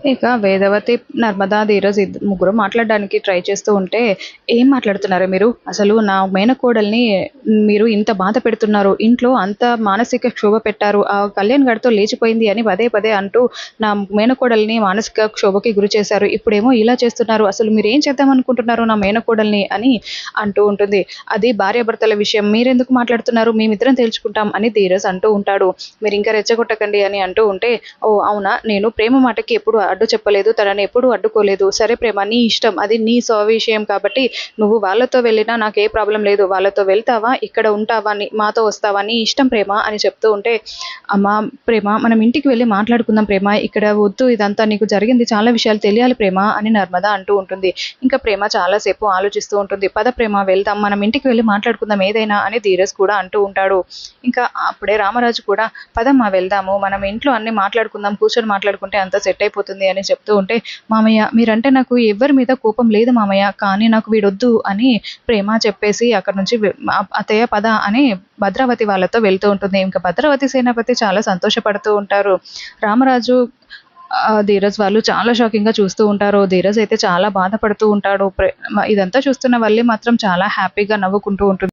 ఇక వేదవతి, నర్మదా, ధీరజ్ ముగ్గురు మాట్లాడడానికి ట్రై చేస్తూ ఉంటే, "ఏం మాట్లాడుతున్నారే మీరు? అసలు నా మేనకోడల్ని మీరు ఇంత బాధ పెడుతున్నారు. ఇంట్లో అంత మానసిక క్షోభ పెట్టారు. ఆ కళ్యాణ్ గాడితో లేచిపోయింది అని పదే పదే అంటూ నా మేనకోడల్ని మానసిక క్షోభకి గురి చేశారు. ఇప్పుడేమో ఇలా చేస్తున్నారు. అసలు మీరేం చేద్దామనుకుంటున్నారు నా మేనకోడల్ని" అని అంటూ ఉంటుంది. "అది భార్యాభర్తల విషయం. మీరెందుకు మాట్లాడుతున్నారు? మేమిద్దరం తేల్చుకుంటాం" అని ధీరజ్ అంటూ ఉంటాడు. "మీరింకా రెచ్చగొట్టకండి" అని అంటూ ఉంటే, "ఓహ్! అవునా? నేను ప్రేమ మాటకి ఎప్పుడు అడ్డు చెప్పలేదు. తనని ఎప్పుడూ అడ్డుకోలేదు. సరే ప్రేమ నీ ఇష్టం. అది నీ విషయం కాబట్టి నువ్వు వాళ్ళతో వెళ్ళినా నాకే ప్రాబ్లమ్ లేదు. వాళ్ళతో వెళ్తావా? ఇక్కడ ఉంటావా? మాతో వస్తావా? నీ ఇష్టం ప్రేమ" అని చెప్తూ ఉంటే, "అమ్మా ప్రేమ, మనం ఇంటికి వెళ్ళి మాట్లాడుకుందాం ప్రేమ. ఇక్కడ వద్దు ఇదంతా. నీకు జరిగింది చాలా విషయాలు తెలియాలి ప్రేమ" అని నర్మద అంటూ ఉంటుంది. ఇంకా ప్రేమ చాలా సేపు ఆలోచిస్తూ ఉంటుంది. "పద ప్రేమ వెళ్దాం. మనం ఇంటికి వెళ్ళి మాట్లాడుకుందాం ఏదైనా" అని ధీరజ్ కూడా అంటూ ఉంటాడు. ఇంకా అప్పుడే రామరాజు కూడా, "పదమ్మా వెళ్దాము. మనం ఇంట్లో అన్నీ మాట్లాడుకుందాం. కూర్చొని మాట్లాడుకుంటే అంతా సెట్ అయిపోతుంది" అని చెప్తూ ఉంటే, "మామయ్య మీరంటే నాకు ఎవ్వరి మీద కోపం లేదు మామయ్య. కానీ నాకు వీడొద్దు" అని ప్రేమ చెప్పేసి అక్కడి నుంచి "అత్తయ్య పద" అని భద్రావతి వాళ్ళతో వెళ్తూ ఉంటుంది. ఇంకా భద్రావతి సేనాపతి చాలా సంతోషపడుతూ ఉంటారు. రామరాజు, ధీరజ్ వాళ్ళు చాలా షాకింగ్‌గా చూస్తూ ఉంటారు. ధీరజ్ అయితే చాలా బాధపడుతూ ఉంటాడు. ఇదంతా చూస్తున్న వల్లి మాత్రం చాలా హ్యాపీగా నవ్వుకుంటూ ఉంటుంది.